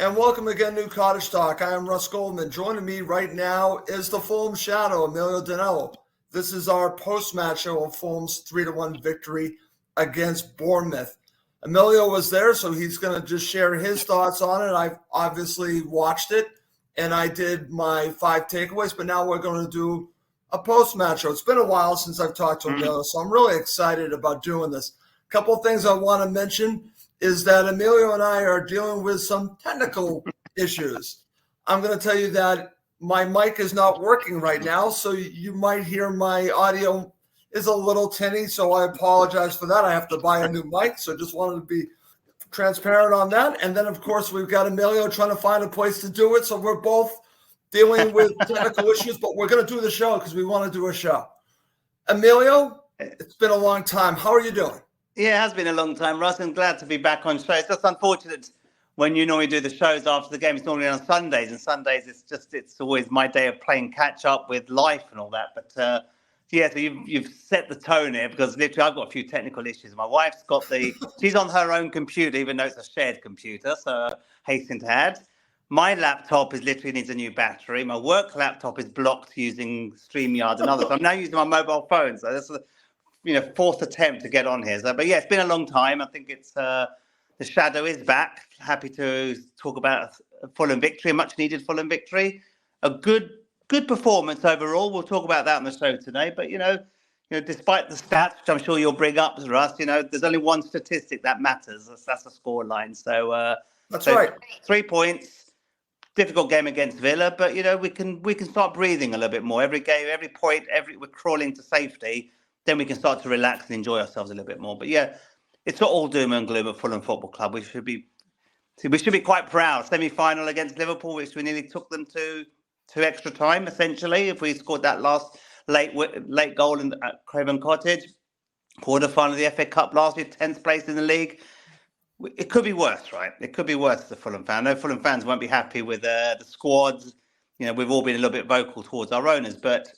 And welcome again to Cottage Talk. I am Russ Goldman. Joining me right now is the Fulham Shadow, Emilio Danello. This is our post-match show of Fulham's 3-1 victory against Bournemouth. Emilio was there, so he's going to just share his thoughts on it. I've obviously watched it, and I did my 5 takeaways, but now we're going to do a post-match show. It's been a while since I've talked to Emilio, so I'm really excited about doing this. A couple of things I want to mention is that Emilio and I are dealing with some technical issues. I'm going to tell you that my mic is not working right now, so you might hear my audio is a little tinny, so I apologize for that. I have to buy a new mic, so just wanted to be transparent on that. And then, of course, we've got Emilio trying to find a place to do it, so we're both dealing with technical issues, but we're going to do the show because we want to do a show. Emilio, it's been a long time. How are you doing? Yeah, it has been a long time, Russ. I'm glad to be back on show. It's just unfortunate when you normally do the shows after the game. It's normally on Sundays, and Sundays it's always my day of playing catch up with life and all that. But so you've set the tone here because literally I've got a few technical issues. My wife's got she's on her own computer, even though it's a shared computer. So hasten to add, my laptop literally needs a new battery. My work laptop is blocked using StreamYard and others. So I'm now using my mobile phone. So that's fourth attempt to get on here. So, but yeah, it's been a long time. I think it's the Shadow is back. Happy to talk about a Fulham victory, a much needed Fulham victory. A good performance overall. We'll talk about that on the show today. But despite the stats, which I'm sure you'll bring up, Russ, there's only one statistic that matters. That's the score line. So that's right. 3 points. Difficult game against Villa, but we can start breathing a little bit more. Every game, every point, we're crawling to safety. Then we can start to relax and enjoy ourselves a little bit more. But yeah, it's not all doom and gloom at Fulham Football Club. We should be quite proud. Semi-final against Liverpool, which we nearly took them to extra time. Essentially, if we scored that last late goal at Craven Cottage, quarter-final of the FA Cup last year, 10th place in the league. It could be worse, right? It could be worse as a Fulham fan. I know Fulham fans won't be happy with the squads. We've all been a little bit vocal towards our owners, but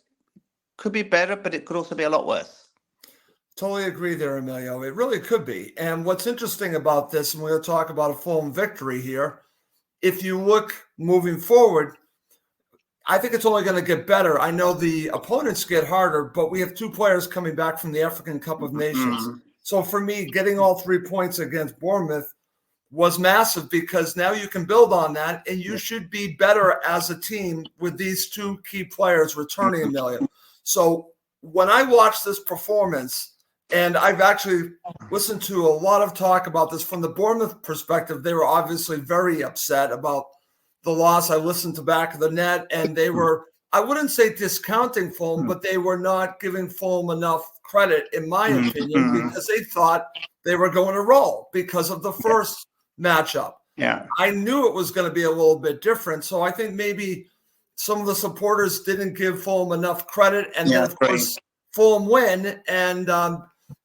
could be better, but it could also be a lot worse. Totally agree there, Emilio. It really could be. And what's interesting about this, and we're going to talk about a Fulham victory here, if you look moving forward, I think it's only going to get better. I know the opponents get harder, but we have 2 players coming back from the African Cup of Nations. Mm-hmm. So for me, getting all 3 points against Bournemouth was massive because now you can build on that, and you should be better as a team with these 2 key players returning, Emilio. So when I watched this performance, and I've actually listened to a lot of talk about this from the Bournemouth perspective, they were obviously very upset about the loss. I listened to Back of the Net, and they were, I wouldn't say discounting Fulham, but they were not giving Fulham enough credit, in my opinion, because they thought they were going to roll because of the first matchup. Yeah, I knew it was going to be a little bit different, so I think maybe some of the supporters didn't give Fulham enough credit, and then, of course, Fulham win, and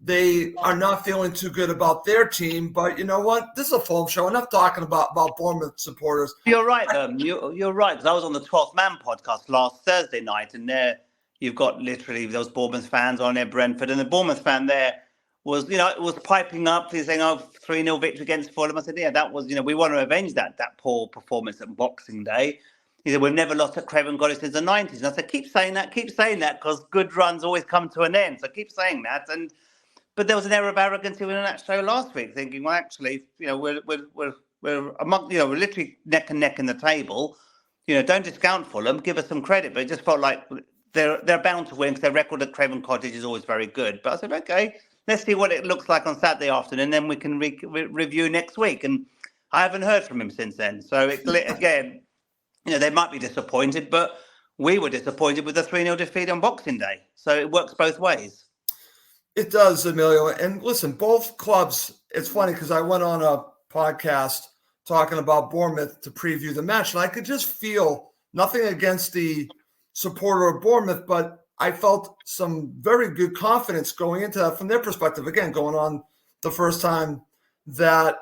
they are not feeling too good about their team. But you know what? This is a Fulham show. Enough talking about Bournemouth supporters. You're right. You're right. Because I was on the 12th Man podcast last Thursday night, and there you've got literally those Bournemouth fans on there, Brentford, and the Bournemouth fan there was, it was piping up, saying, 3-0 victory against Fulham. I said, yeah, that was, we want to avenge that poor performance at Boxing Day. He said, we've never lost at Craven Cottage since the 90s. And I said, keep saying that, because good runs always come to an end. So keep saying that. But there was an air of arrogance in that show last week, thinking, well, actually, we're among, we're literally neck and neck in the table. Don't discount Fulham, give us some credit. But it just felt like they're bound to win because their record at Craven Cottage is always very good. But I said, okay, let's see what it looks like on Saturday afternoon, and then we can review next week. And I haven't heard from him since then. So again. They might be disappointed, but we were disappointed with the 3-0 defeat on Boxing Day. So it works both ways. It does, Emilio. And listen, both clubs, it's funny because I went on a podcast talking about Bournemouth to preview the match, and I could just feel nothing against the supporter of Bournemouth, but I felt some very good confidence going into that from their perspective. Again, going on the first time that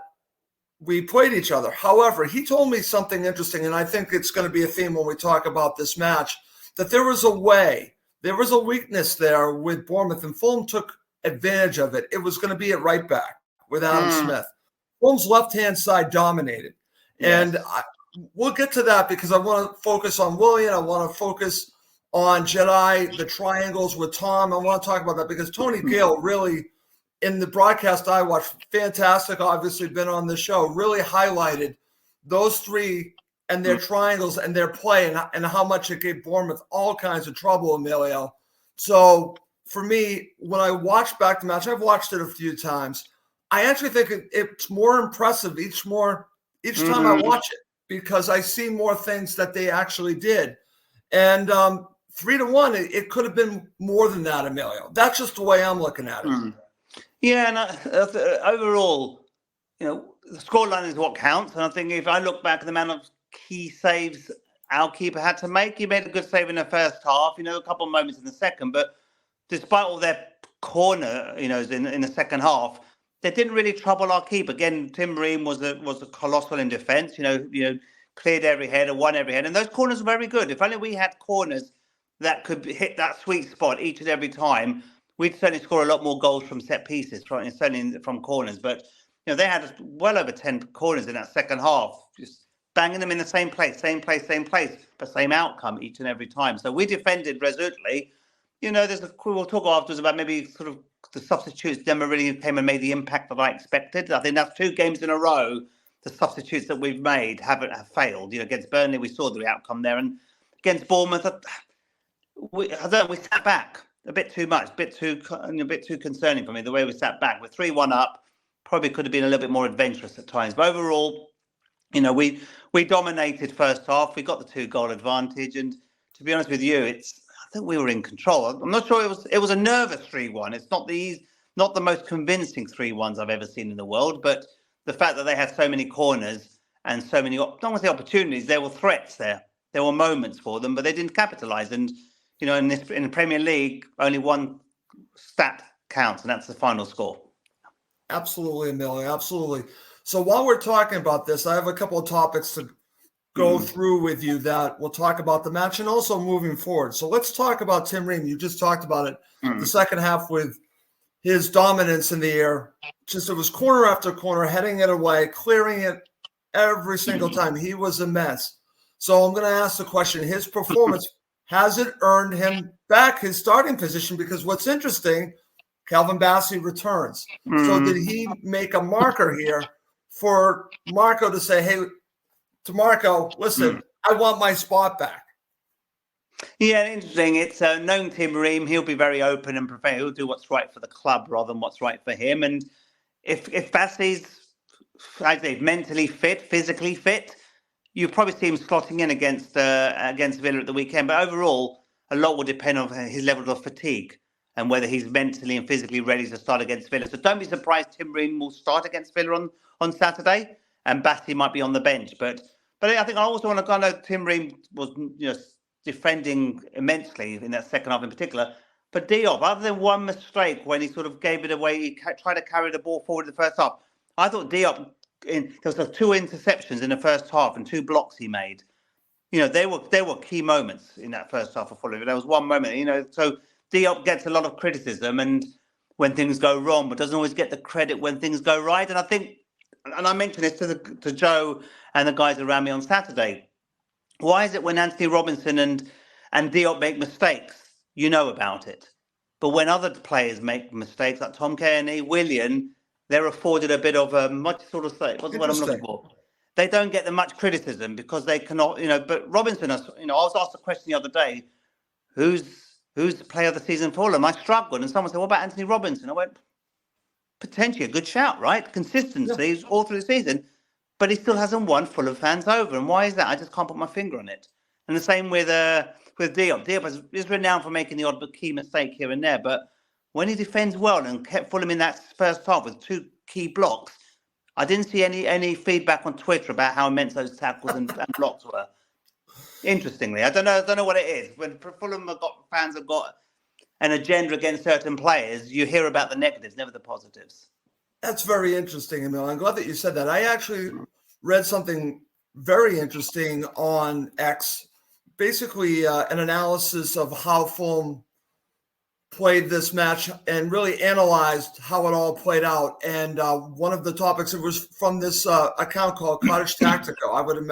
we played each other. However, he told me something interesting, and I think it's going to be a theme when we talk about this match, that there was a weakness there with Bournemouth, and Fulham took advantage of it. It was going to be at right back with Adam Smith. Fulham's left-hand side dominated. And Yes. we'll get to that because I want to focus on Willian. I want to focus on Jedi, the triangles with Tom. I want to talk about that because Tony Gale really, in the broadcast I watched, fantastic, obviously been on the show, really highlighted those three and their triangles and their play and how much it gave Bournemouth all kinds of trouble, Emilio. So for me, when I watch back the match, I've watched it a few times. I actually think it's more impressive each time I watch it because I see more things that they actually did. And 3-1, it could have been more than that, Emilio. That's just the way I'm looking at it. Yeah, and overall, the scoreline is what counts. And I think if I look back at the amount of key saves our keeper had to make, he made a good save in the first half. A couple of moments in the second, but despite all their corner, in the second half, they didn't really trouble our keeper. Again, Tim Ream was a colossal in defence. Cleared every header, won every header, and those corners were very good. If only we had corners that could hit that sweet spot each and every time, we'd certainly score a lot more goals from set pieces, certainly from corners. But they had well over 10 corners in that second half, just banging them in the same place, but same outcome each and every time. So we defended resolutely. We'll talk afterwards about maybe sort of the substitutes never really came and made the impact that I expected. I think that's 2 games in a row. The substitutes that we've made have failed. Against Burnley, we saw the outcome there, and against Bournemouth, we sat back a bit too much, a bit too concerning for me. The way we sat back, we're 3-1 up, probably could have been a little bit more adventurous at times. But overall, we dominated first half. We got the 2-goal advantage, and to be honest with you, I think we were in control. I'm not sure it was a nervous 3-1. It's not the most convincing 3-1s I've ever seen in the world, but the fact that they had so many corners and so many, not want to say opportunities, there were threats there. There were moments for them, but they didn't capitalise. And, in the Premier League, only one stat counts, and that's the final score. Absolutely, Emilio, absolutely. So while we're talking about this, I have a couple of topics to go through with you that we'll talk about the match and also moving forward. So let's talk about Tim Ream. You just talked about it the second half with his dominance in the air. It was corner after corner, heading it away, clearing it every single time. He was immense. So I'm going to ask the question, his performance, has it earned him back his starting position? Because what's interesting, Calvin Bassey returns. So did he make a marker here for Marco to say, hey, to Marco, listen, I want my spot back? Yeah, interesting. It's known Tim Ream. He'll be very open and professional. He'll do what's right for the club rather than what's right for him. And if Bassey's, I'd say, mentally fit, physically fit, you probably see him slotting in against Villa at the weekend. But overall, a lot will depend on his level of fatigue and whether he's mentally and physically ready to start against Villa. So don't be surprised Tim Ream will start against Villa on Saturday, and Bassey might be on the bench. But I think I also want to go. Tim Ream was defending immensely in that second half in particular. But Diop, other than one mistake when he sort of gave it away, he tried to carry the ball forward in the first half. I thought Diop, there was 2 interceptions in the first half and 2 blocks he made. They were key moments in that first half of Fulham. There was one moment, so Diop gets a lot of criticism and when things go wrong, but doesn't always get the credit when things go right. And I think, and I mentioned this to Joe and the guys around me on Saturday. Why is it when Anthony Robinson and Diop make mistakes, you know about it? But when other players make mistakes, like Tom Kearney, Willian, they're afforded a bit of a much sort of say. What's the word I'm looking for? They don't get the much criticism because they cannot, But Robinson, I was asked a question the other day, who's the player of the season for Fulham? I struggled, and someone said, "What about Anthony Robinson?" I went, potentially a good shout, right? Consistency all through the season. But he still hasn't won Fulham fans over. And why is that? I just can't put my finger on it. And the same with Diop. Diop is renowned for making the odd but key mistake here and there. But when he defends well and kept Fulham in that first half with 2 key blocks, I didn't see any feedback on Twitter about how immense those tackles and blocks were. Interestingly, I don't know what it is. When Fulham fans have got an agenda against certain players, you hear about the negatives, never the positives. That's very interesting, Emil. I'm glad that you said that. I actually read something very interesting on X, basically an analysis of how Fulham played this match and really analyzed how it all played out. And one of the topics, it was from this account called Cottage Tactico. I would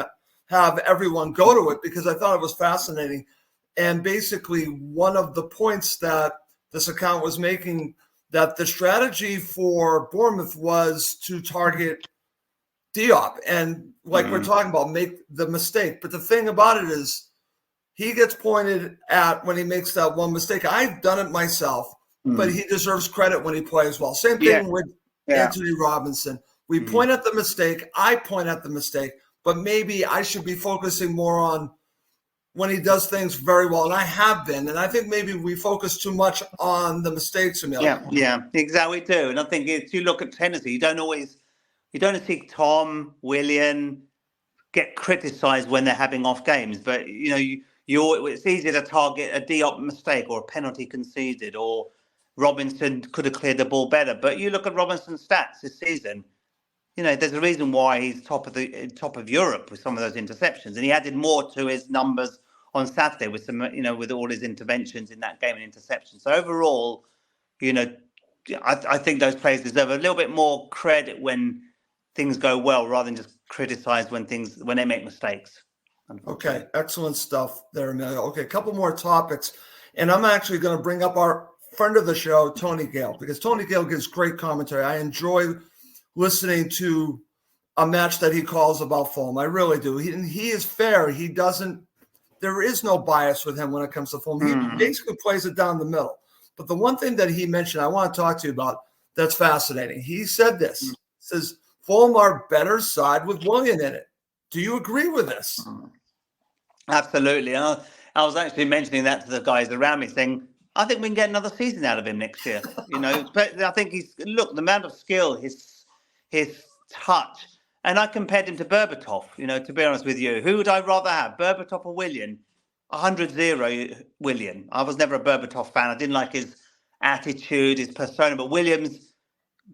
have everyone go to it because I thought it was fascinating. And basically, one of the points that this account was making, that the strategy for Bournemouth was to target Diop and, like we're talking about, make the mistake. But the thing about it is, he gets pointed at when he makes that one mistake. I've done it myself, but he deserves credit when he plays well. Same thing with Anthony Robinson. We point at the mistake. I point at the mistake, but maybe I should be focusing more on when he does things very well. And I have been. And I think maybe we focus too much on the mistakes, Emilio. Yeah, exactly do. And I think if you look at Tennessee, you don't see Tom, Willian get criticised when they're having off games, but it's easier to target a Diop mistake or a penalty conceded, or Robinson could have cleared the ball better. But you look at Robinson's stats this season, there's a reason why he's top of Europe with some of those interceptions, and he added more to his numbers on Saturday with some, with all his interventions in that game and interceptions. So overall, I think those players deserve a little bit more credit when things go well, rather than just criticize when they make mistakes. Okay, excellent stuff there, Emilio. Okay, a couple more topics. And I'm actually going to bring up our friend of the show, Tony Gale, because Tony Gale gives great commentary. I enjoy listening to a match that he calls about Fulham. I really do. He is fair. There is no bias with him when it comes to Fulham. He basically plays it down the middle. But the one thing that he mentioned, I want to talk to you about, that's fascinating. He said this. He says, Fulham are better side with Willian in it. Do you agree with this? Absolutely. I was actually mentioning that to the guys around me, saying, I think we can get another season out of him next year. But I think the amount of skill, his touch. And I compared him to Berbatov, to be honest with you. Who would I rather have, Berbatov or Willian? 100-0 Willian. I was never a Berbatov fan. I didn't like his attitude, his persona. But Williams,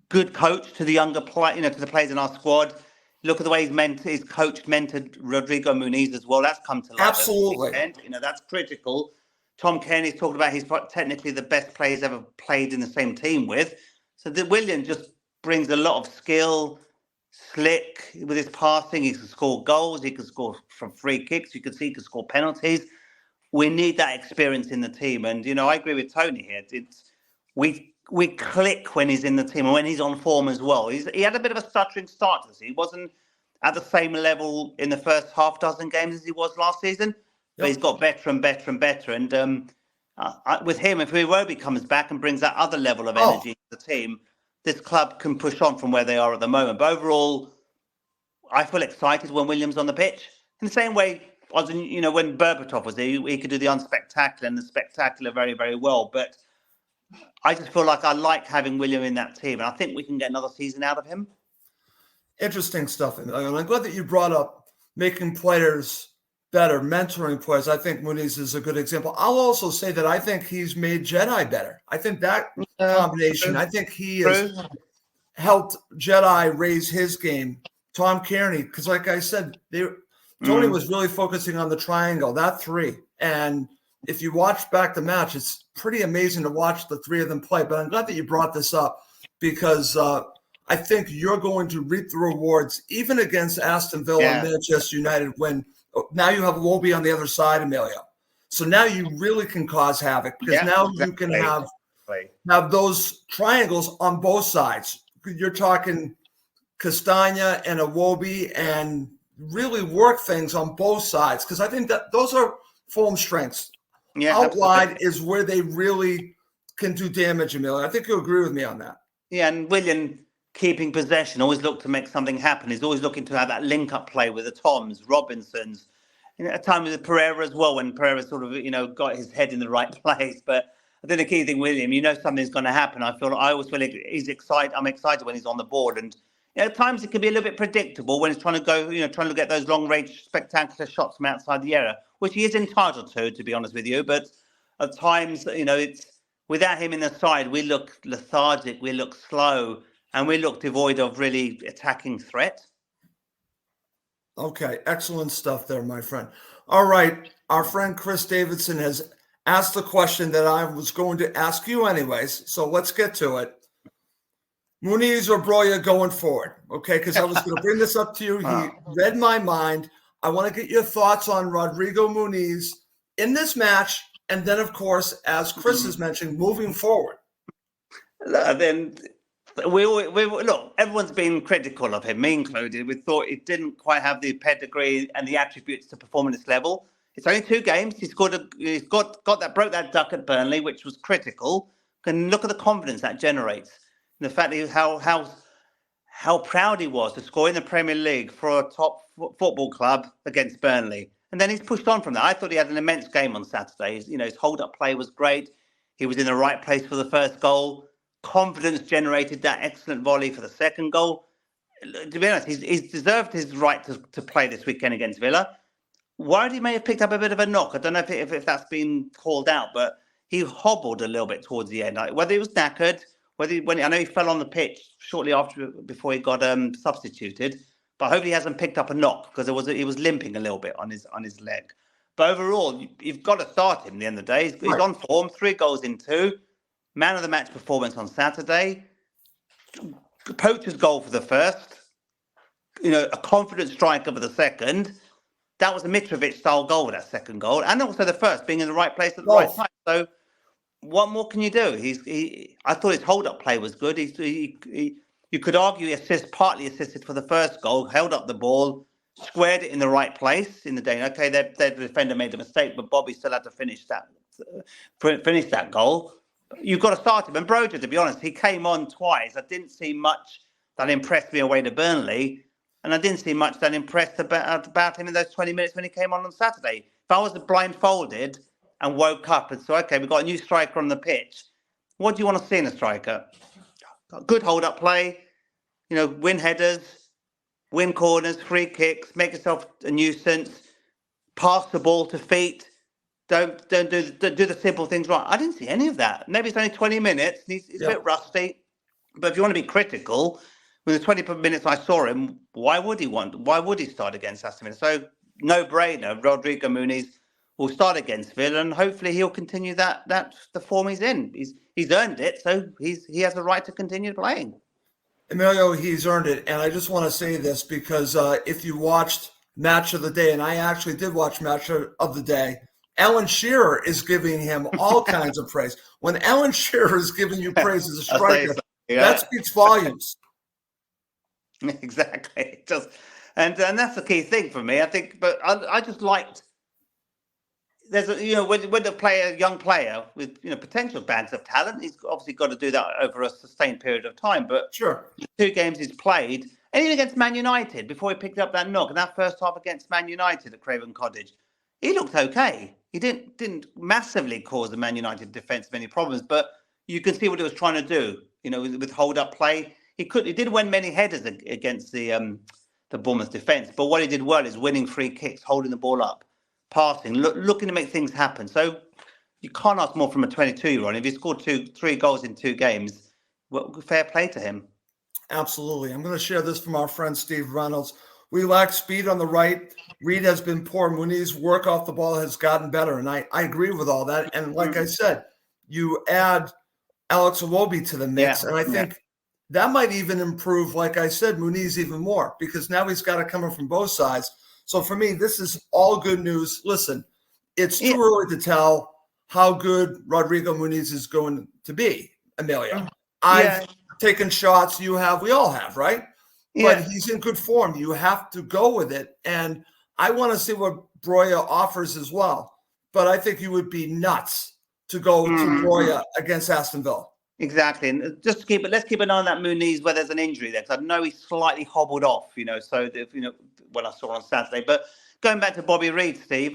good coach to the younger to the players in our squad. Look at the way he's coached, mentored Rodrigo Muniz as well. That's come to life. Absolutely. That's critical. Tom Kearney's talked about he's technically the best player he's ever played in the same team with. So Willian just brings a lot of skill, slick with his passing. He can score goals. He can score from free kicks. You can see he can score penalties. We need that experience in the team. And, I agree with Tony here. We click when he's in the team and when he's on form as well. He had a bit of a stuttering start to this. He wasn't at the same level in the first half dozen games as he was last season, but he's got better and better and better. And with him, if Iwobi comes back and brings that other level of energy to the team, this club can push on from where they are at the moment. But overall, I feel excited when Williams on the pitch. In the same way, when Berbatov was there, he could do the unspectacular and the spectacular very, very well. But I just feel like I like having William in that team, and I think we can get another season out of him. Interesting stuff. And I'm glad that you brought up making players better, mentoring players. I think Muniz is a good example. I'll also say that I think he's made Jedi better. I think that combination, I think he has helped Jedi raise his game. Tom Kearney, because like I said, Tony was really focusing on the triangle, that three. And if you watch back the match, it's pretty amazing to watch the three of them play. But I'm glad that you brought this up because I think you're going to reap the rewards even against Aston Villa and Manchester United when now you have Iwobi on the other side, Emilio. So now you really can cause havoc because you can have those triangles on both sides. You're talking Castagna and Iwobi and really work things on both sides because I think that those are Fulham strengths. Yeah, out wide is where they really can do damage, Emilio. I think you'll agree with me on that. Yeah, and Willian keeping possession, always look to make something happen. He's always looking to have that link-up play with the Toms, Robinsons. At a time with Pereira as well, when Pereira sort of, got his head in the right place. But I think the key thing, William, something's going to happen. I always feel like he's excited. I'm excited when he's on the board. And at times it can be a little bit predictable when he's trying to go, trying to get those long-range spectacular shots from outside the area, which he is entitled to be honest with you. But at times, it's without him in the side, we look lethargic, we look slow, and we look devoid of really attacking threat. Okay, excellent stuff there, my friend. All right, our friend Chris Davidson has ask the question that I was going to ask you anyways. So let's get to it. Muniz or Broja going forward, okay? Because I was going to bring this up to you. He read my mind. I want to get your thoughts on Rodrigo Muniz in this match, and then, of course, as Chris has mentioned, moving forward. Then look, everyone's been critical of him, me included. We thought he didn't quite have the pedigree and the attributes to perform at this level. It's only 2 games. He's broke that duck at Burnley, which was critical. And look at the confidence that generates. And the fact that how proud he was to score in the Premier League for a top football club against Burnley. And then he's pushed on from that. I thought he had an immense game on Saturday. His hold-up play was great. He was in the right place for the first goal. Confidence generated that excellent volley for the second goal. To be honest, he's deserved his right to play this weekend against Villa. Worried he may have picked up a bit of a knock. I don't know if that's been called out, but he hobbled a little bit towards the end. Whether he was knackered, I know he fell on the pitch shortly before he got substituted, but hopefully he hasn't picked up a knock because he was limping a little bit on his leg. But overall, you've got to start him at the end of the day. He's on form, 3 goals in 2. Man of the match performance on Saturday. Poacher's goal for the first. A confident striker for the second. That was a Mitrovic-style goal, that second goal. And also the first, being in the right place at the right time. So what more can you do? I thought his hold-up play was good. You could argue he partly assisted for the first goal, held up the ball, squared it in the right place in the day. Okay, the defender made a mistake, but Bobby still had to finish that goal. You've got to start him. And Broja, to be honest, he came on twice. I didn't see much that impressed me away to Burnley. And I didn't see much that impressed about him in those 20 minutes when he came on Saturday. If I was blindfolded and woke up and said, okay, we've got a new striker on the pitch, what do you want to see in a striker? Good hold-up play, win headers, win corners, free kicks, make yourself a nuisance, pass the ball to feet. Don't do the simple things right. I didn't see any of that. Maybe it's only 20 minutes. He's a bit rusty. But if you want to be critical, with the 20 minutes I saw him, why would he start against Aston Villa? So no-brainer. Rodrigo Muniz will start against Villa, and hopefully he'll continue the form he's in. He's earned it, so he has the right to continue playing. Emilio, he's earned it. And I just want to say this because if you watched Match of the Day, and I actually did watch Match of the Day, Alan Shearer is giving him all kinds of praise. When Alan Shearer is giving you praise as a striker, that speaks volumes. Exactly. And that's the key thing for me, I think. But I just liked. There's when a young player with potential bags of talent, he's obviously got to do that over a sustained period of time. But sure, the 2 games he's played, and even against Man United before he picked up that knock, and that first half against Man United at Craven Cottage, he looked okay. He didn't massively cause the Man United defence many problems, but you can see what he was trying to do. With hold-up play, he didn't win many headers against the Bournemouth defence. But what he did well is winning free kicks, holding the ball up, passing, looking to make things happen. So you can't ask more from a 22-year-old. If he scored 3 goals in 2 games, well, fair play to him. Absolutely. I'm going to share this from our friend Steve Reynolds. We lack speed on the right. Reed has been poor. Muniz's work off the ball has gotten better. And I agree with all that. And like I said, you add Alex Iwobi to the mix. And I think that might even improve, like I said, Muniz even more because now he's got it coming from both sides. So for me, this is all good news. Listen, it's too early to tell how good Rodrigo Muniz is going to be, Emilio. I've taken shots. You have. We all have, right? Yeah. But he's in good form. You have to go with it. And I want to see what Broja offers as well. But I think you would be nuts to go to Broja against Aston Villa. Exactly. And let's keep an eye on that Muniz where there's an injury there. Because I know he's slightly hobbled off, so when I saw on Saturday. But going back to Bobby Reed, Steve,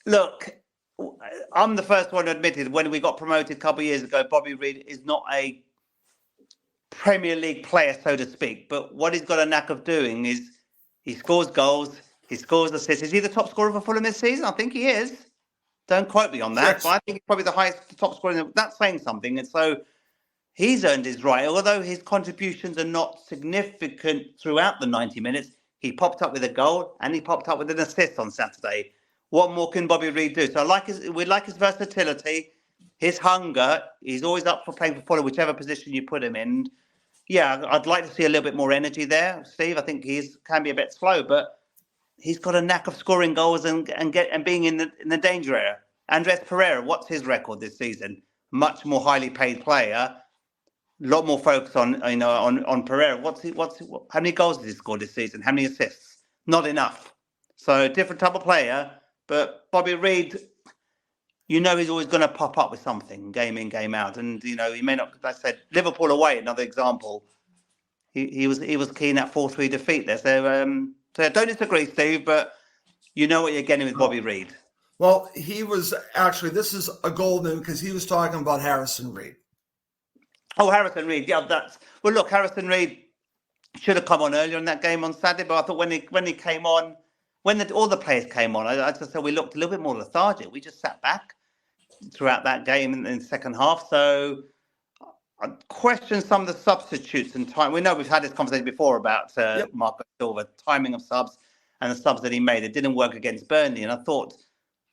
look, I'm the first one to admit it. When we got promoted a couple of years ago, Bobby Reed is not a Premier League player, so to speak. But what he's got a knack of doing is he scores goals, he scores assists. Is he the top scorer for Fulham this season? I think he is. Don't quote me on that, yes. But I think he's probably the highest top scorer. That's saying something. And so he's earned his right. Although his contributions are not significant throughout the 90 minutes, he popped up with a goal and he popped up with an assist on Saturday. What more can Bobby Reid do? So we like his versatility, his hunger. He's always up for playing for Fulham, whichever position you put him in. Yeah, I'd like to see a little bit more energy there, Steve. I think can be a bit slow, but he's got a knack of scoring goals and being in the danger area. Andres Pereira, what's his record this season? Much more highly paid player. A lot more focus on Pereira. How many goals has he scored this season? How many assists? Not enough. So different type of player, but Bobby Reid, he's always going to pop up with something game in, game out, and he may not. Like I said, Liverpool away, another example. He was keen at 4-3 defeat there. So I don't disagree, Steve, but you know what you're getting with Bobby Reid. Well, he was actually, this is a Goldman because he was talking about Harrison Reed. Oh, Harrison Reed. Yeah, look, Harrison Reed should have come on earlier in that game on Saturday, but I thought when he came on, all the players came on, I just said we looked a little bit more lethargic. We just sat back throughout that game in the second half. So I question some of the substitutes and time. We know we've had this conversation before about Marco Silva, timing of subs and the subs that he made. It didn't work against Burnley, and I thought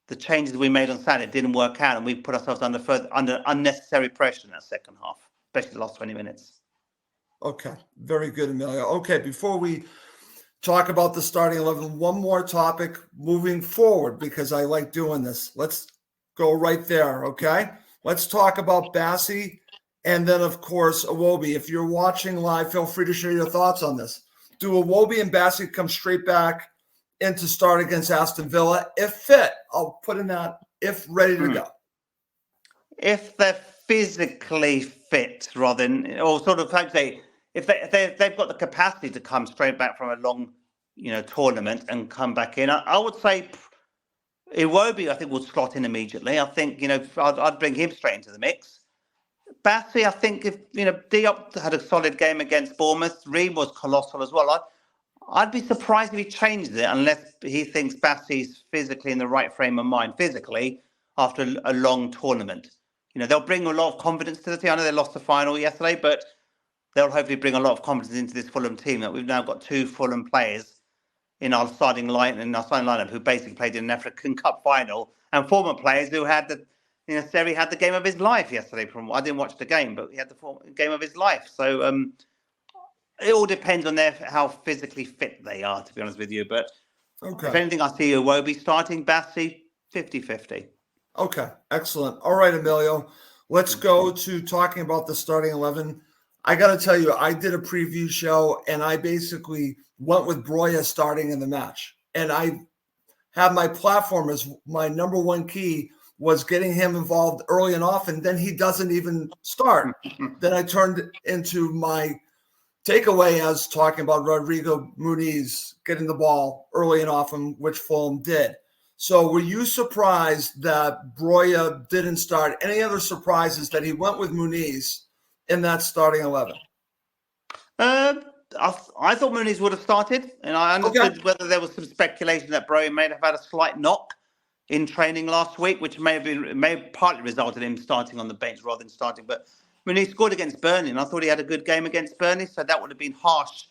the changes we made on Saturday didn't work out, and we put ourselves under unnecessary pressure in that second half, especially the last 20 minutes. Okay, very good, Emilio. Okay, before we talk about the starting 11, one more topic moving forward, because I like doing this. Let's go right there, okay? Let's talk about Bassey and then, of course, Iwobi. If you're watching live, feel free to share your thoughts on this. Do Iwobi and Bassey come straight back into start against Aston Villa if fit? I'll put in that if ready to go. If they're physically fit, rather than, or sort of like say, if they've got the capacity to come straight back from a long, tournament and come back in, I would say Iwobi, I think, will slot in immediately. I think, I'd bring him straight into the mix. Bassey, I think if, Diop had a solid game against Bournemouth, Reed was colossal as well. I'd be surprised if he changes it unless he thinks Bassey's physically in the right frame of mind, physically, after a long tournament. They'll bring a lot of confidence to the team. I know they lost the final yesterday, but they'll hopefully bring a lot of confidence into this Fulham team. That we've now got two Fulham players in our starting lineup who basically played in an African Cup final, and former players who had Seri had the game of his life yesterday. I didn't watch the game, but he had the game of his life. So it all depends on how physically fit they are, to be honest with you. But if anything, I see Iwobi starting, Bassey 50-50. Okay, excellent. All right, Emilio, let's go to talking about the starting 11. I got to tell you, I did a preview show, and I basically went with Broja starting in the match. And I have my platform as my number one key was getting him involved early and often. Then he doesn't even start. Then I turned into my takeaway as talking about Rodrigo Muniz getting the ball early and often, which Fulham did. So were you surprised that Broja didn't start? Any other surprises that he went with Muniz in that starting 11? I thought Muniz would have started, and I understood whether there was some speculation that Broja may have had a slight knock in training last week, which may have partly resulted in him starting on the bench rather than starting. But he scored against Burnley, and I thought he had a good game against Burnley, so that would have been harsh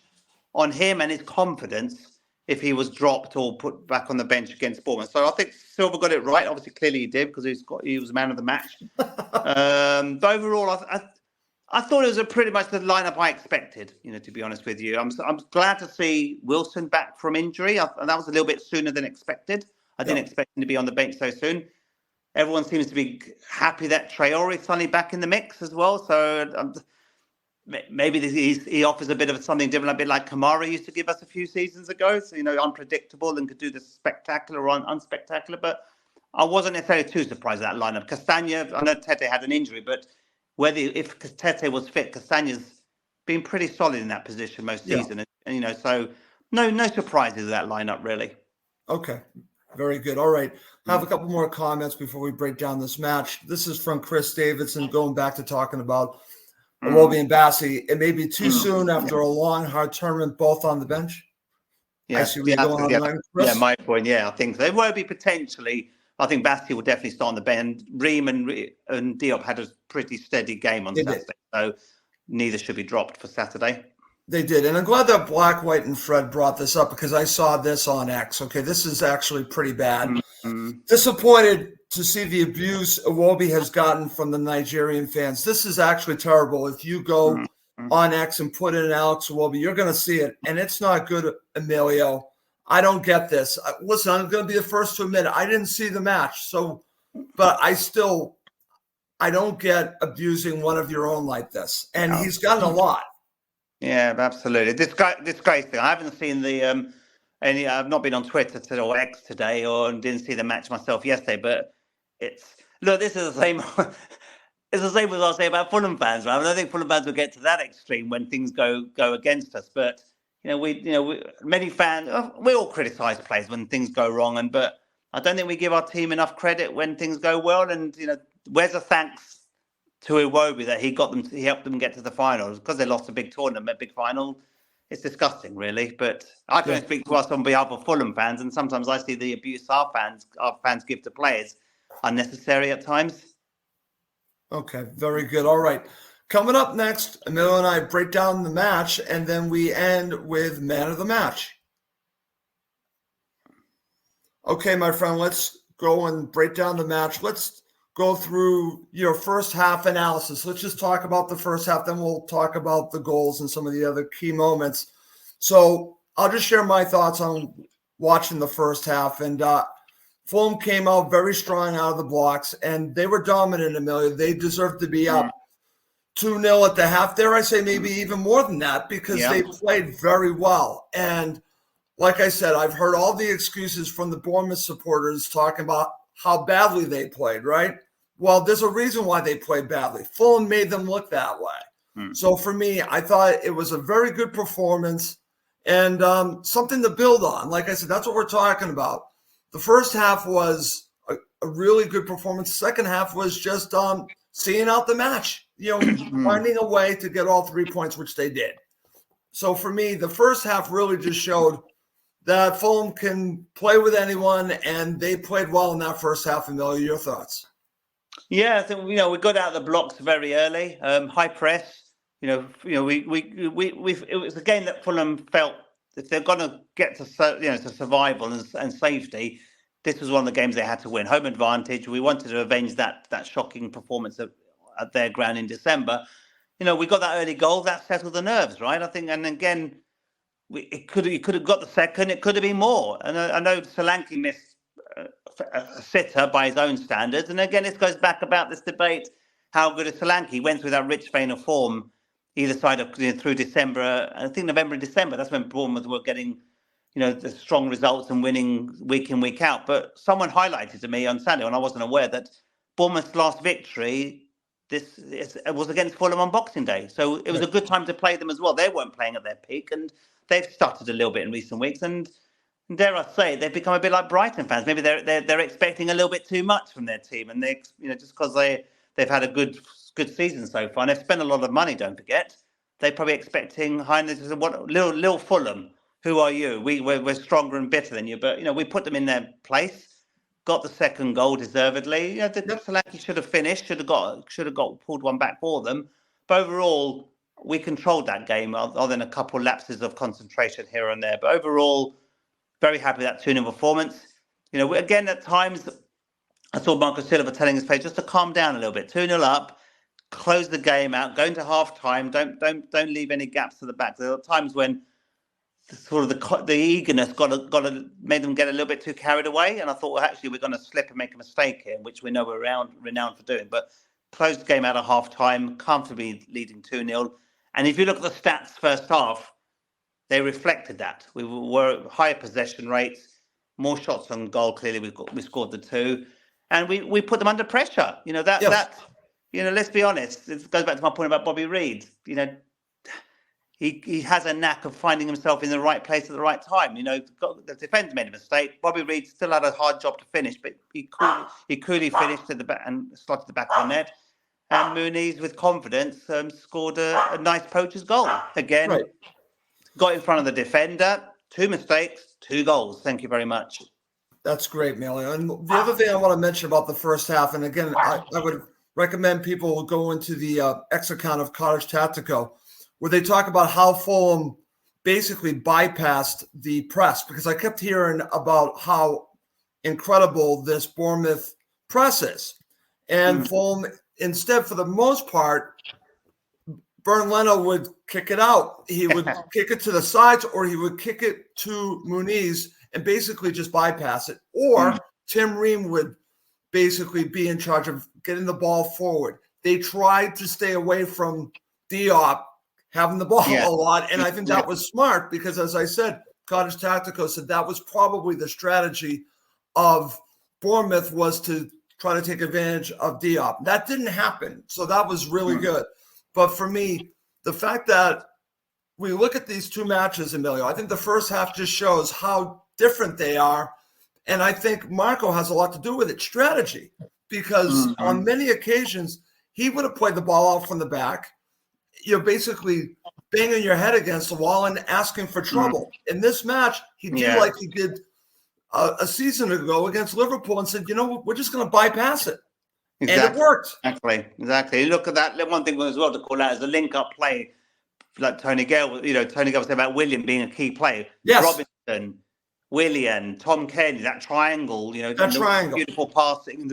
on him and his confidence if he was dropped or put back on the bench against Bournemouth. So I think Silva got it right. Obviously, clearly he did, because he was man of the match. But overall, I thought it was pretty much the lineup I expected, to be honest with you. I'm glad to see Wilson back from injury. And that was a little bit sooner than expected. I didn't expect him to be on the bench so soon. Everyone seems to be happy that Traore is suddenly back in the mix as well. So maybe he offers a bit of something different, a bit like Kamara used to give us a few seasons ago. So, unpredictable and could do the spectacular or unspectacular. But I wasn't necessarily too surprised at that lineup. Castagna, I know Tete had an injury, but if Tete was fit, Castagna's been pretty solid in that position most season. And, so no surprises with that lineup, really. Okay. Very good. All right. I have a couple more comments before we break down this match. This is from Chris Davidson, going back to talking about Iwobi and Bassey. It may be too soon after a long, hard tournament, both on the bench. Yeah, I see where you're going on, Chris. Yeah, my point. Yeah, I think so. It won't be potentially. I think Bassey will definitely start on the bench. Ream and Diop had a pretty steady game on Saturday, so neither should be dropped for Saturday. They did. And I'm glad that Black, White, and Fred brought this up, because I saw this on X. Okay, this is actually pretty bad. disappointed to see the abuse Iwobi has gotten from the Nigerian fans. This is actually terrible. If you go on X and put in Alex Iwobi, you're going to see it. And it's not good, Emilio. I don't get this. Listen, I'm going to be the first to admit it. I didn't see the match. But I don't get abusing one of your own like this. And he's gotten a lot. Yeah, absolutely. Disgracing. I haven't seen the I've not been on Twitter or X today, or didn't see the match myself yesterday. But this is the same. It's the same as I say about Fulham fans. Right? I don't think Fulham fans will get to that extreme when things go against us. But many fans, we all criticise players when things go wrong, but I don't think we give our team enough credit when things go well. And where's the thanks to Iwobi that he helped them get to the finals because they lost a big tournament, a big final. It's disgusting, really. But I can only speak to us on behalf of Fulham fans, and sometimes I see the abuse our fans give to players unnecessary at times. Okay, very good. All right. Coming up next, Emilio and I break down the match, and then we end with man of the match. Okay, my friend, let's go and break down the match. Let's go through your first half analysis. Let's just talk about the first half, then we'll talk about the goals and some of the other key moments. So I'll just share my thoughts on watching the first half. And Fulham came out very strong out of the blocks, and they were dominant, Emilio. They deserved to be up 2-0 at the half. Dare I say maybe even more than that, because they played very well. And like I said, I've heard all the excuses from the Bournemouth supporters talking about how badly they played, right? Well, there's a reason why they played badly. Fulham made them look that way. So for me, I thought it was a very good performance and something to build on. Like I said, that's what we're talking about. The first half was a really good performance. The second half was just seeing out the match, finding a way to get all 3 points, which they did. So for me, the first half really just showed that Fulham can play with anyone, and they played well in that first half. Emilio, your thoughts? Yeah, I think we got out of the blocks very early, high press. It was a game that Fulham felt if they're going to get to survival and safety, this was one of the games they had to win. Home advantage. We wanted to avenge that shocking performance at their ground in December. We got that early goal that settled the nerves, right? I think, and again. He could have got the second. It could have been more. And I know Solanke missed a sitter by his own standards. And again, this goes back about this debate: how good is Solanke? He went through that rich vein of form either side of through December. I think November and December. That's when Bournemouth were getting, the strong results and winning week in, week out. But someone highlighted to me on Saturday, and I wasn't aware that Bournemouth's last victory. It was against Fulham on Boxing Day, so it was a good time to play them as well. They weren't playing at their peak, and they've stuttered a little bit in recent weeks. And dare I say, they've become a bit like Brighton fans. Maybe they're expecting a little bit too much from their team, and they just because they've had a good season so far, and they've spent a lot of money. Don't forget, they're probably expecting what little Fulham. Who are you? We're stronger and better than you, but we put them in their place. Got the second goal deservedly. Solanke should have finished. Should have got pulled one back for them. But overall, we controlled that game, other than a couple of lapses of concentration here and there. But overall, very happy with that 2-0 performance. Again at times, I saw Marco Silva telling his players just to calm down a little bit. 2-0 up, close the game out, go into half time. Don't leave any gaps to the back. There are times when the eagerness made them get a little bit too carried away, and I thought, well, actually, we're going to slip and make a mistake here, which we know we're renowned for doing. But closed the game out at half time, comfortably leading 2-0. And if you look at the stats first half, they reflected that. We were higher possession rates, more shots on goal. Clearly, we scored the 2, and we put them under pressure. Let's be honest. It goes back to my point about Bobby Reid. He has a knack of finding himself in the right place at the right time. The defence made a mistake. Bobby Reid still had a hard job to finish, but he coolly finished at the back and slotted the back of the net. And Muniz, with confidence, scored a nice poacher's goal. Again, got in front of the defender. 2 mistakes, 2 goals. Thank you very much. That's great, Emilio. And the other thing I want to mention about the first half, and again, I would recommend people go into the X account of Cottage Talk, where they talk about how Fulham basically bypassed the press, because I kept hearing about how incredible this Bournemouth press is. And Fulham, instead, for the most part, Bernd Leno would kick it out. He would kick it to the sides, or he would kick it to Muniz and basically just bypass it. Or Tim Ream would basically be in charge of getting the ball forward. They tried to stay away from Diop having the ball a lot, and I think that was smart because, as I said, Cottage Tactico said that was probably the strategy of Bournemouth, was to try to take advantage of Diop. That didn't happen, so that was really good. But for me, the fact that we look at these two matches, Emilio, I think the first half just shows how different they are. And I think Marco has a lot to do with it, strategy, because on many occasions, he would have played the ball out from the back, basically banging your head against the wall and asking for trouble. In this match, he did like he did a season ago against Liverpool and said, we're just going to bypass it. Exactly. And it worked. Exactly. Look at that. One thing as well to call out is the link-up play, like Tony Gale. Tony Gale said about William being a key player. Yes. Robinson, William, Tom Kenny, that triangle. That triangle. Beautiful passing.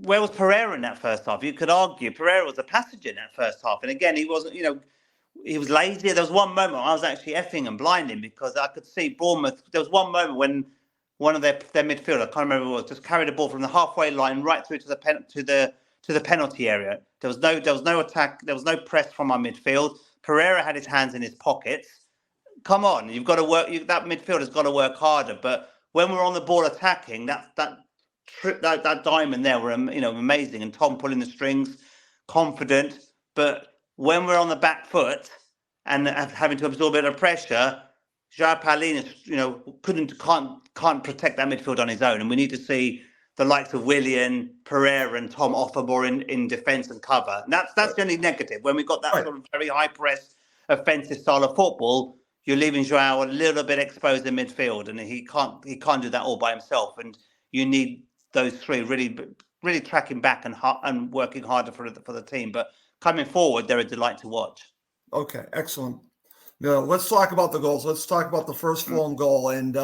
Where was Pereira in that first half? You could argue Pereira was a passenger in that first half, and again, he wasn't. He was lazy. There was one moment I was actually effing and blinding because I could see Bournemouth. There was one moment when one of their midfield, I can't remember what it was, just carried the ball from the halfway line right through to the penalty area. There was no attack. There was no press from our midfield. Pereira had his hands in his pockets. Come on, you've got to work. That midfield has got to work harder. But when we're on the ball attacking, that diamond there were amazing. And Tom pulling the strings, confident. But when we're on the back foot and having to absorb a bit of pressure, João Paulinho, can't protect that midfield on his own, and we need to see the likes of Willian, Pereira, and Tom offer more in defence and cover. And that's the only negative. When we've got that sort of very high press, offensive style of football, you're leaving João a little bit exposed in midfield, and he can't do that all by himself. And you need those three really tracking back and working harder for the team. But coming forward, they're a delight to watch. Okay, excellent. Now, let's talk about the goals. Let's talk about the first Fulham goal. And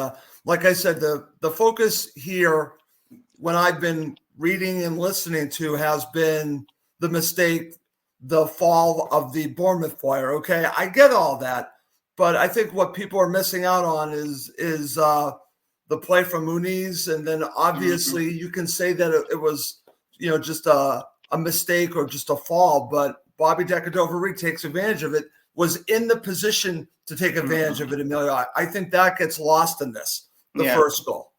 like I said, the focus here, when I've been reading and listening to, has been the mistake, the fall of the Bournemouth player. Okay, I get all that, but I think what people are missing out on is the play from Muniz, and then obviously you can say that it was just a mistake or just a fall, but Bobby Decordova-Reid takes advantage of it. Was in the position to take advantage of it, Emilio. I think that gets lost in this, first goal.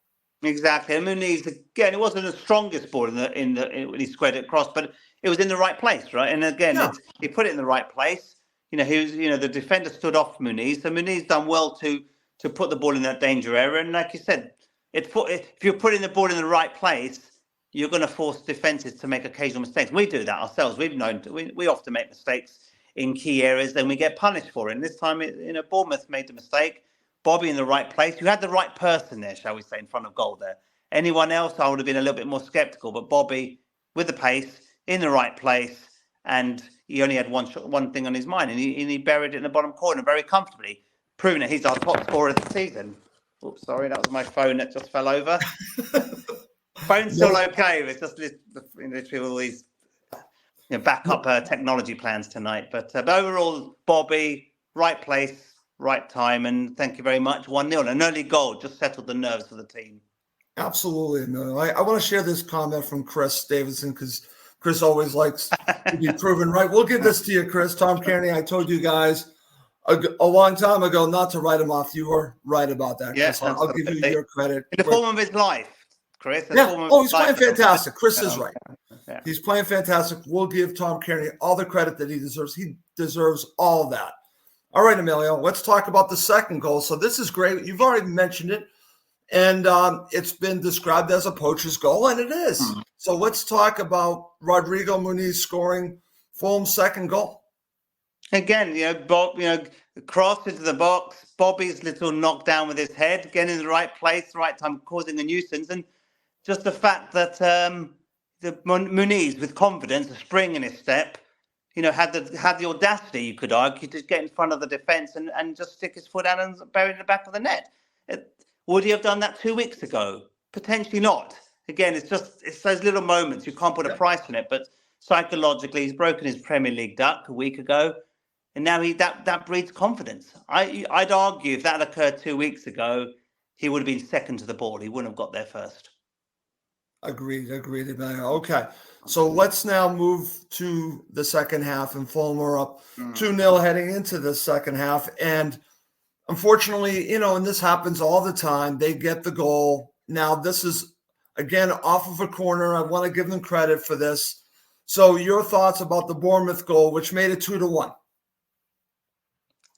Exactly. And Muniz, again, it wasn't the strongest ball when he squared it across, but it was in the right place, right? And again, he put it in the right place. He was, the defender stood off Muniz, so Muniz done well to put the ball in that danger area. And like you said, if you're putting the ball in the right place, you're going to force defenses to make occasional mistakes. We do that ourselves. We often make mistakes in key areas, then we get punished for it. And this time, Bournemouth made the mistake. Bobby in the right place. You had the right person there, shall we say, in front of goal there. Anyone else, I would have been a little bit more sceptical. But Bobby, with the pace, in the right place, and he only had one thing on his mind, and he buried it in the bottom corner very comfortably, proving that he's our top scorer of the season. Oops, sorry, that was my phone that just fell over. Phone's still okay. It's just literally all these backup technology plans tonight. But overall, Bobby, right place, right time. And thank you very much. 1-0. An early goal just settled the nerves for the team. Absolutely. No, I want to share this comment from Chris Davidson because Chris always likes to be proven right. We'll give this to you, Chris. Tom Kearney, I told you guys a long time ago not to write him off. You were right about that, Chris. Yeah, I'll give you your credit. In the form of his life, Chris. He's playing fantastic. Chris is right. Yeah. He's playing fantastic. We'll give Tom Kearney all the credit that he deserves. He deserves all of that. All right, Emilio, let's talk about the second goal. So this is great. You've already mentioned it, and it's been described as a poacher's goal, and it is. So let's talk about Rodrigo Muniz scoring Fulham's second goal. Again, Bob, cross into the box. Bobby's little knockdown with his head, getting in the right place, right time, causing a nuisance, and just the fact that the Muniz, with confidence, a spring in his step, had the audacity, you could argue, to get in front of the defence and just stick his foot out and bury it in the back of the net. Would he have done that 2 weeks ago? Potentially not. Again, it's those little moments. You can't put a price on it, but psychologically, he's broken his Premier League duck a week ago, and now that breeds confidence. I'd argue if that had occurred 2 weeks ago, he would have been second to the ball. He wouldn't have got there first. Agreed, Emilio. Okay, so let's now move to the second half, and Fulham are up 2-0 heading into the second half. And unfortunately, and this happens all the time, they get the goal. Now, this is, again, off of a corner. I want to give them credit for this. So your thoughts about the Bournemouth goal, which made it 2-1?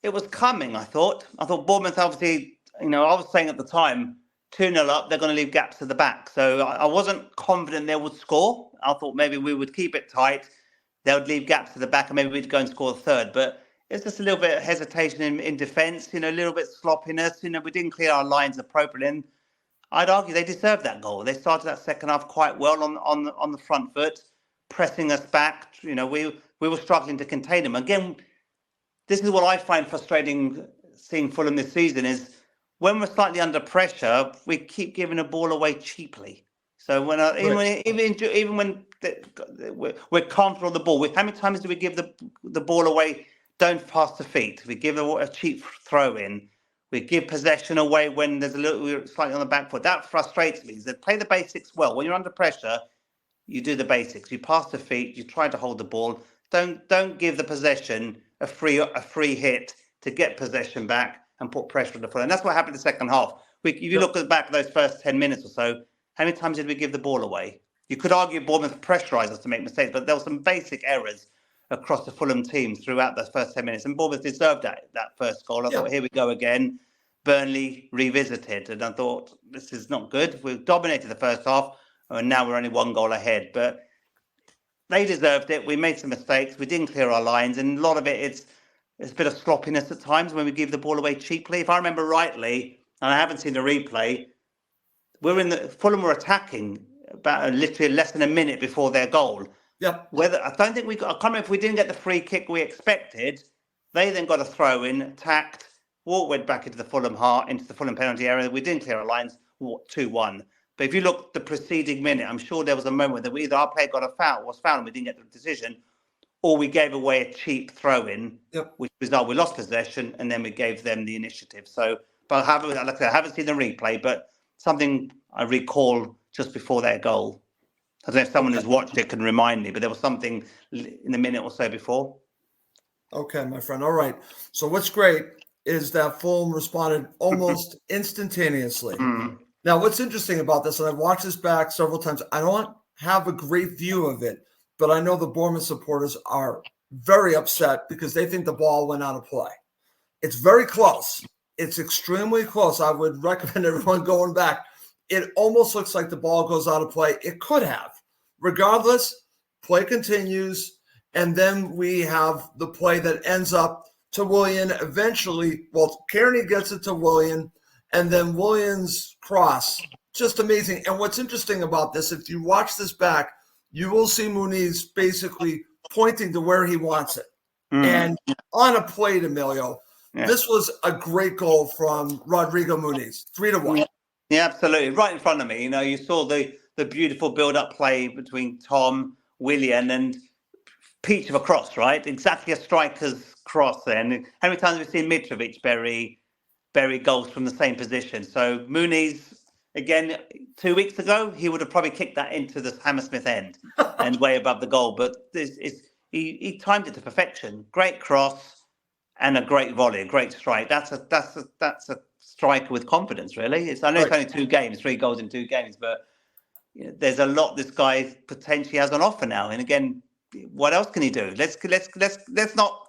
It was coming, I thought. Bournemouth, obviously, I was saying at the time, 2-0 up, they're going to leave gaps at the back. So I wasn't confident they would score. I thought maybe we would keep it tight. They would leave gaps at the back and maybe we'd go and score a third. But it's just a little bit of hesitation in defence, a little bit sloppiness. We didn't clear our lines appropriately. And I'd argue they deserved that goal. They started that second half quite well on the front foot, pressing us back. We were struggling to contain them. Again, this is what I find frustrating seeing Fulham this season is when we're slightly under pressure, we keep giving the ball away cheaply. So even when we're comfortable on the ball, how many times do we give the ball away? Don't pass the feet. We give a cheap throw in. We give possession away when we're slightly on the back foot. That frustrates me. They play the basics well. When you're under pressure, you do the basics. You pass the feet. You try to hold the ball. Don't give the possession a free hit to get possession back and put pressure on the foot. And that's what happened in the second half. If you look back at those first 10 minutes or so, how many times did we give the ball away? You could argue Bournemouth pressurised us to make mistakes, but there were some basic errors across the Fulham team throughout those first 10 minutes. And Bournemouth deserved that first goal. I thought, here we go again. Burnley revisited. And I thought, this is not good. We've dominated the first half, and now we're only one goal ahead. But they deserved it. We made some mistakes. We didn't clear our lines. And a lot of it's a bit of sloppiness at times when we give the ball away cheaply. If I remember rightly, and I haven't seen the replay, Fulham were attacking about literally less than a minute before their goal. Yeah. I can't remember if we didn't get the free kick we expected. They then got a throw in, attacked, went back into the Fulham penalty area. We didn't clear our lines, 2-1. But if you look the preceding minute, I'm sure there was a moment that either our player got a foul, was fouled, and we didn't get the decision, or we gave away a cheap throw in, which resulted we lost possession, and then we gave them the initiative. So, but I haven't seen the replay, but something I recall just before their goal. I don't know if someone who's watched it can remind me, but there was something in a minute or so before. Okay, my friend. All right. So what's great is that Fulham responded almost instantaneously. Now, what's interesting about this, and I've watched this back several times, I don't have a great view of it, but I know the Bournemouth supporters are very upset because they think the ball went out of play. It's very close. It's extremely close. I would recommend everyone going back. It almost looks like the ball goes out of play. It could have. Regardless, play continues, and then we have the play that ends up to Willian eventually. Well, Kearney gets it to Willian, and then Willian's cross. Just amazing. And what's interesting about this, if you watch this back, you will see Muniz basically pointing to where he wants it. And on a plate, Emilio, this was a great goal from Rodrigo Muniz, 3-1. Yeah, absolutely. Right in front of me. You saw the beautiful build-up play between Tom, Willian, and peach of a cross, right? Exactly a striker's cross there. And how many times have we seen Mitrovic bury goals from the same position? So Muniz, again, 2 weeks ago, he would have probably kicked that into the Hammersmith end and way above the goal. But he timed it to perfection. Great cross and a great volley, a great strike. That's a striker with confidence, really. I know it's only 2 games, 3 goals in 2 games, but there's a lot this guy potentially has on offer now. And again, what else can he do? Let's not.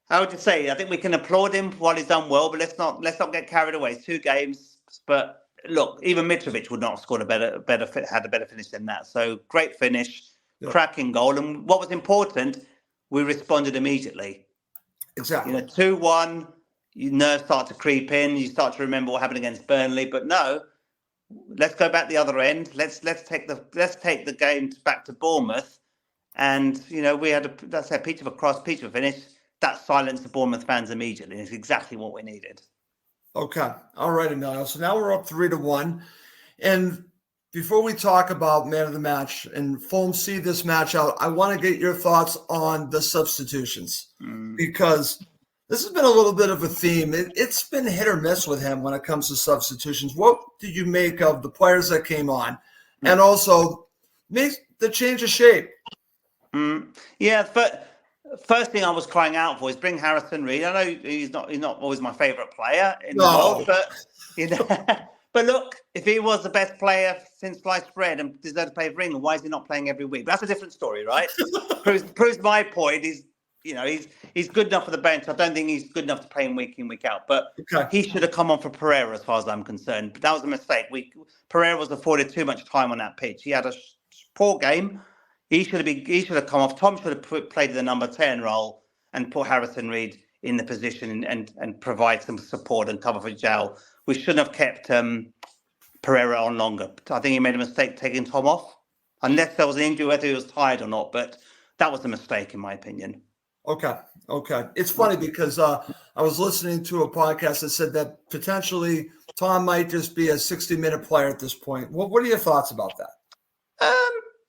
How would you say? I think we can applaud him while he's done well, but let's not get carried away. It's 2 games, but look, even Mitrovic would not have scored had a better finish than that. So great finish, cracking goal, and what was important, we responded immediately. Exactly. 2-1. Your nerves start to creep in. You start to remember what happened against Burnley, but no. Let's go back the other end. Let's take the game back to Bournemouth, and we had a peach of a cross, peach of a finish. That silenced the Bournemouth fans immediately. It's exactly what we needed. Okay. All right, Emilio. So now we're up 3-1. And before we talk about man of the match and Fulham see this match out, I want to get your thoughts on the substitutions because this has been a little bit of a theme. It's been hit or miss with him when it comes to substitutions. What do you make of the players that came on and also make the change of shape? Yeah, first thing I was crying out for is bring Harrison Reed. I know he's not always my favourite player in the world, but but look, if he was the best player since sliced bread and deserved to play for England, why is he not playing every week? But that's a different story, right? proves my point. He's good enough for the bench. I don't think he's good enough to play him week in, week out. But he should have come on for Pereira, as far as I'm concerned. But that was a mistake. Pereira was afforded too much time on that pitch. He had a poor game. He should have come off. Tom should have played the number 10 role and put Harrison Reed in the position and provide some support and cover for Joe. We shouldn't have kept Pereira on longer. I think he made a mistake taking Tom off, unless there was an injury, whether he was tired or not. But that was a mistake, in my opinion. Okay. It's funny because I was listening to a podcast that said that potentially Tom might just be a 60-minute player at this point. What are your thoughts about that?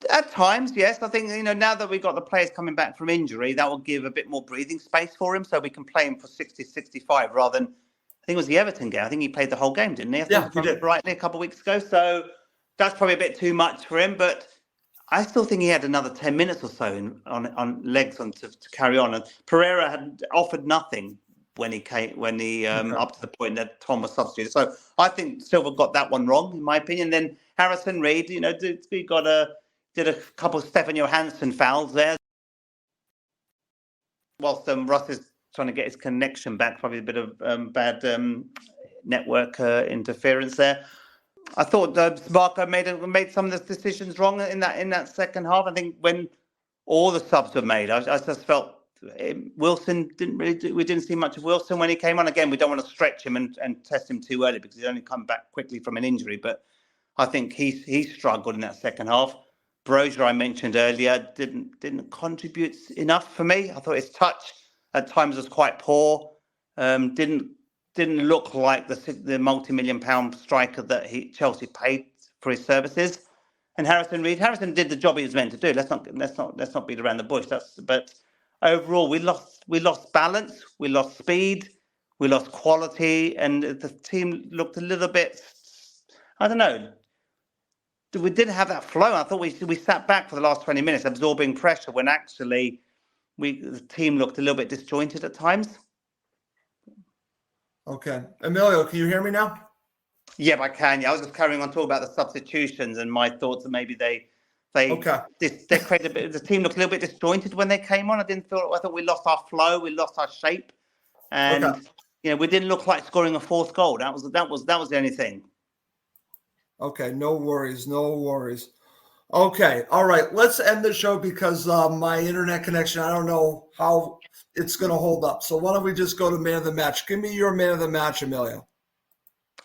At times, yes. I think, now that we've got the players coming back from injury, that will give a bit more breathing space for him so we can play him for 60, 65 rather than, I think it was the Everton game. I think he played the whole game, didn't he? Yeah, he did. Rightly a couple of weeks ago. So that's probably a bit too much for him, but I still think he had another 10 minutes or so on legs to carry on. And Pereira had offered nothing when he up to the point that Tom was substituted. So I think Silva got that one wrong, in my opinion. Then Harrison Reed, we did a couple of Stefan Johansson fouls there. Whilst Russ is trying to get his connection back, probably a bit of bad network interference there. I thought Marco made some of the decisions wrong in that second half. I think when all the subs were made, I just felt Wilson we didn't see much of Wilson when he came on. Again, we don't want to stretch him and test him too early because he's only come back quickly from an injury. But I think he struggled in that second half. Brozier, I mentioned earlier, didn't contribute enough for me. I thought his touch at times was quite poor. Didn't look like the multi-million-pound striker that Chelsea paid for his services. And Harrison did the job he was meant to do. Let's not beat around the bush. But overall, we lost balance, we lost speed, we lost quality, and the team looked a little bit, I don't know. We didn't have that flow. I thought we sat back for the last 20 minutes absorbing pressure when actually the team looked a little bit disjointed at times. Okay. Emilio, can you hear me now? Yeah, I can. Yeah, I was just carrying on talking about the substitutions and my thoughts that maybe they created a bit. The team looked a little bit disjointed when they came on. I thought we lost our flow, we lost our shape, and we didn't look like scoring a fourth goal. That was the only thing. Okay, no worries. Okay, all right. Let's end the show because my internet connection, I don't know how it's going to hold up. So why don't we just go to man of the match? Give me your man of the match, Emilio.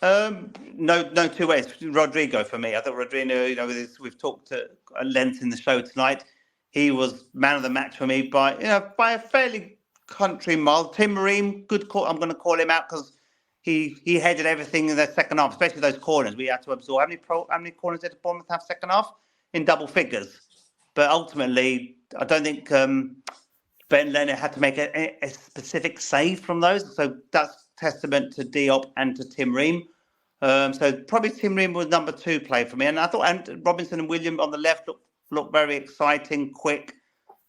No two ways. Rodrigo for me. I thought Rodrigo, we've talked at length in the show tonight. He was man of the match for me by a fairly country mile. Tim Ream, good call. I'm going to call him out because he headed everything in the second half, especially those corners. We had to absorb. How many corners did Bournemouth have second half? In double figures. But ultimately, I don't think Ben Leonard had to make a specific save from those. So that's testament to Diop and to Tim Ream. So probably Tim Ream was number 2 play for me. And I thought and Robinson and William on the left looked very exciting, quick.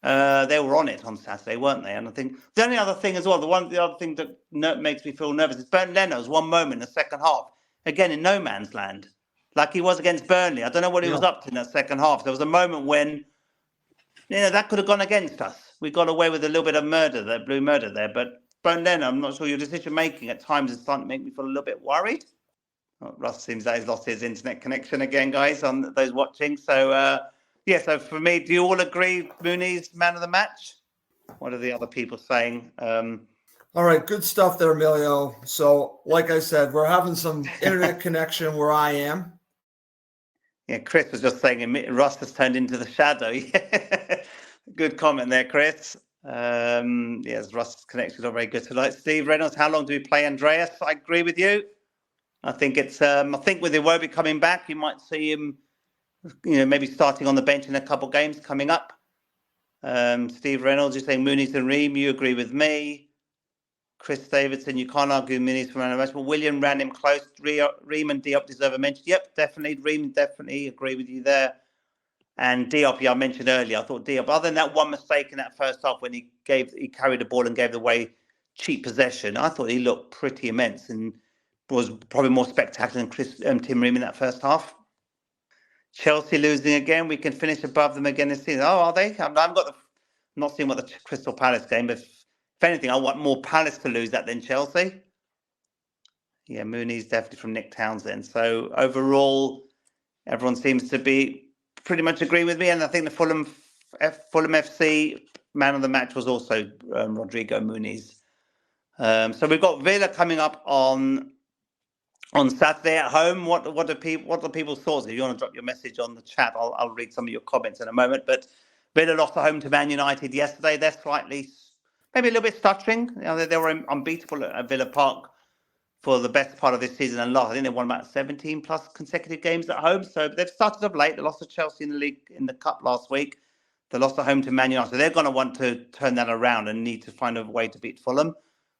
They were on it on Saturday, weren't they? And I think the only other thing as well, the other thing that makes me feel nervous is Ben Leonard's one moment in the second half, again in no man's land, like he was against Burnley. I don't know what he was up to in that second half. There was a moment when that could have gone against us. We got away with a little bit of blue murder there. But Ben Leonard, I'm not sure your decision making at times is starting to make me feel a little bit worried. Russ seems that he's lost his internet connection again, guys, on those watching. So. So for me, do you all agree Mooney's man of the match? What are the other people saying? All right, good stuff there, Emilio. So, like I said, we're having some internet connection where I am. Yeah, Chris was just saying Russ has turned into the shadow. Good comment there, Chris. Yes, Russ' connection is not very good tonight. Steve Reynolds, how long do we play Andreas? I agree with you. I think it's. I think with Iwobi coming back, you might see him, maybe starting on the bench in a couple of games coming up. Steve Reynolds, you're saying Muniz and Ream. You agree with me. Chris Davidson, you can't argue Muniz from man. But William ran him close. Ream and Diop deserve a mention. Yep, definitely. Ream, definitely agree with you there. And Diop, I mentioned earlier, I thought Diop, other than that one mistake in that first half when he carried the ball and gave away cheap possession, I thought he looked pretty immense and was probably more spectacular than Tim Ream in that first half. Chelsea losing again. We can finish above them again this season. Oh, are they? I'm not seeing what the Crystal Palace game, but if anything, I want more Palace to lose that than Chelsea. Yeah, Mooney's definitely from Nick Townsend. So overall, everyone seems to be pretty much agree with me, and I think the Fulham FC man of the match was also Rodrigo Muniz. So we've got Villa coming up on Saturday at home. What are people's thoughts? If you want to drop your message on the chat, I'll read some of your comments in a moment. But Villa lost at home to Man United yesterday. They're slightly, maybe a little bit stuttering. They were unbeatable at Villa Park for the best part of this season and lost. I think they won about 17 plus consecutive games at home. So they've started off late. They lost to Chelsea in the league in the cup last week. They lost at home to Man United. So they're going to want to turn that around and need to find a way to beat Fulham.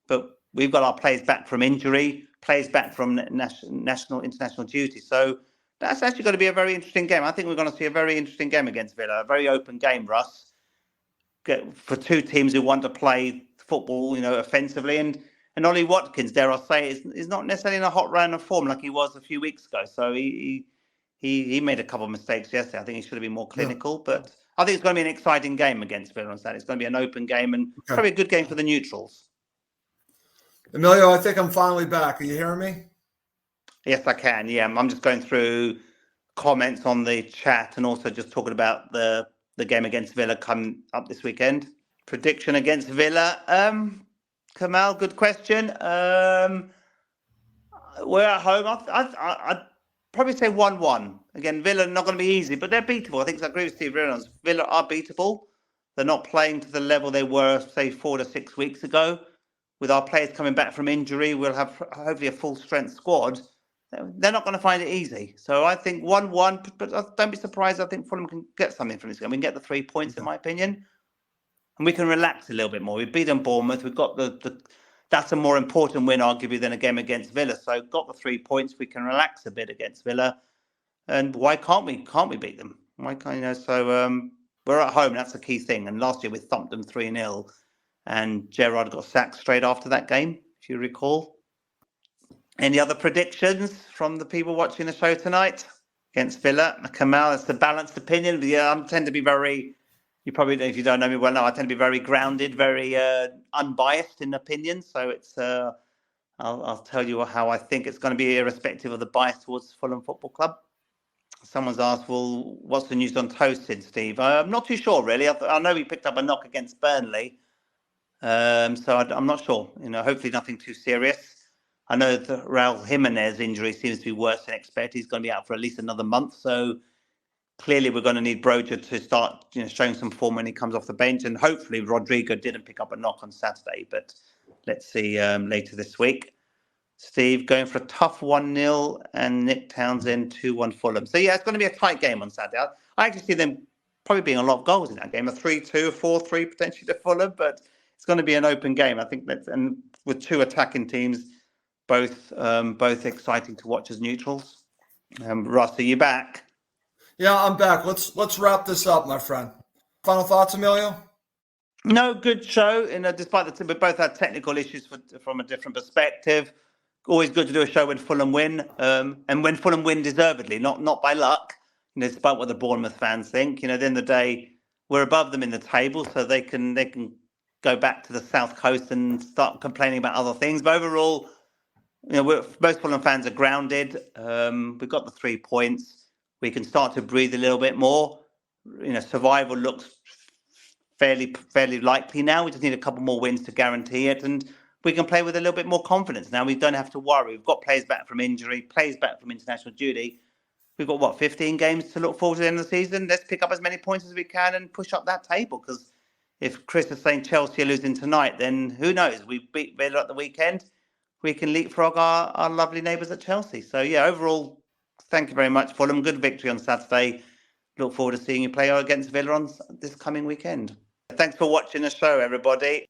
But we've got our players back from injury, players back from international duty. So that's actually going to be a very interesting game. I think we're going to see a very interesting game against Villa. A very open game, Russ, for two teams who want to play football, offensively. And Ollie Watkins, dare I say, is not necessarily in a hot run of form like he was a few weeks ago. So he made a couple of mistakes yesterday. I think he should have been more clinical. Yeah. But I think it's going to be an exciting game against Villa on Saturday. It's going to be an open game and probably a good game for the neutrals. Emilio, I think I'm finally back. Are you hearing me? Yes, I can. Yeah, I'm just going through comments on the chat and also just talking about the game against Villa coming up this weekend. Prediction against Villa. Kamal, good question. We're at home. I'd probably say 1-1. Again, Villa not going to be easy, but they're beatable. I think I agree with Steve Reynolds. Villa are beatable. They're not playing to the level they were, say, 4 to 6 weeks ago. With our players coming back from injury, we'll have hopefully a full-strength squad. They're not going to find it easy. So I think 1-1, but don't be surprised. I think Fulham can get something from this game. We can get the 3 points, in my opinion. And we can relax a little bit more. We've beaten Bournemouth. We've got that's a more important win, arguably, than a game against Villa. So got the 3 points. We can relax a bit against Villa. And why can't we? Can't we beat them? Why can't So we're at home. That's the key thing. And last year we thumped them 3-0. And Gerrard got sacked straight after that game, if you recall. Any other predictions from the people watching the show tonight against Villa? Kamal, it's a balanced opinion. But yeah, I tend to be very... You probably, if you don't know me well now, I tend to be very grounded, very unbiased in opinion. So it's, I'll tell you how I think it's going to be, irrespective of the bias towards Fulham Football Club. Someone's asked, well, what's the news on Tosin, Steve? I'm not too sure, really. I know he picked up a knock against Burnley. So I'm not sure. Hopefully nothing too serious. I know that Raul Jimenez injury seems to be worse than expected. He's going to be out for at least another month. So clearly, we're going to need Broja to start, showing some form when he comes off the bench, and hopefully Rodrigo didn't pick up a knock on Saturday. But let's see later this week. Steve going for a tough 1-0, and Nick Townsend 2-1 Fulham. So yeah, it's going to be a tight game on Saturday. I actually see them probably being a lot of goals in that game, a 3-2, a 4-3 potentially to Fulham, but it's going to be an open game. I think and with two attacking teams, both exciting to watch as neutrals. Russ, are you back? Yeah, I'm back. Let's wrap this up, my friend. Final thoughts, Emilio? No, good show. Despite we both had technical issues from a different perspective. Always good to do a show when Fulham win, and when Fulham win deservedly, not by luck. Despite what the Bournemouth fans think, at the end of the day, we're above them in the table, so they can go back to the South Coast and start complaining about other things. But overall, most Fulham fans are grounded. We've got the 3 points. We can start to breathe a little bit more. Survival looks fairly likely now. We just need a couple more wins to guarantee it, and we can play with a little bit more confidence now. We don't have to worry. We've got players back from injury, players back from international duty. We've got 15 games to look forward to the end of the season. Let's pick up as many points as we can and push up that table, because if Chris is saying Chelsea are losing tonight, then who knows? We beat Villa at the weekend. We can leapfrog our lovely neighbours at Chelsea. So, yeah, overall, thank you very much, Fulham. Good victory on Saturday. Look forward to seeing you play against Villa on this coming weekend. Thanks for watching the show, everybody.